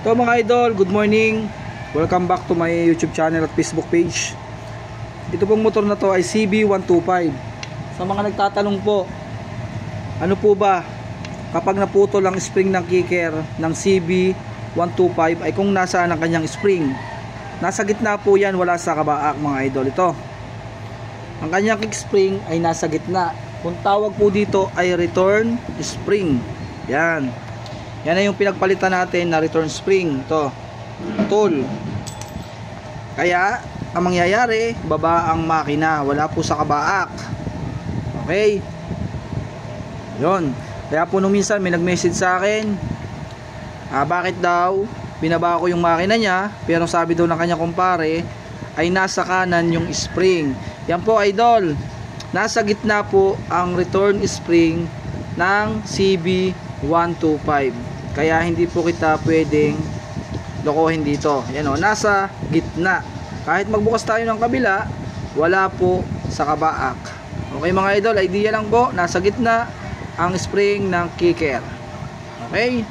So mga idol, good morning. Welcome back to my YouTube channel at Facebook page. Ito pong motor na to ay CB125. Sa mga nagtatanong po, ano po ba kapag naputol ang spring ng kicker ng CB125 ay kung nasaan ang kanyang spring? Nasa gitna po yan, wala sa kabaak mga idol. Ito, ang kanyang kick spring ay nasa gitna. Kung tawag po dito ay return spring. Yan na yung pinagpalitan natin na return spring. Ito, tool. Kaya ang mangyayari, baba ang makina, wala po sa kabaak. Okay, yun. Kaya po nung minsan may nag-message sa akin, bakit daw binaba ko yung makina niya, pero sabi daw ng kanya kumpare ay nasa kanan yung spring. Yan po idol, nasa gitna po ang return spring ng CB125. Kaya hindi po kita pwedeng lokohin dito. Yan o, nasa gitna. Kahit magbukas tayo ng kabila, wala po sa kabaak. Okay mga idol, idea lang po, nasa gitna ang spring ng kicker. Okay?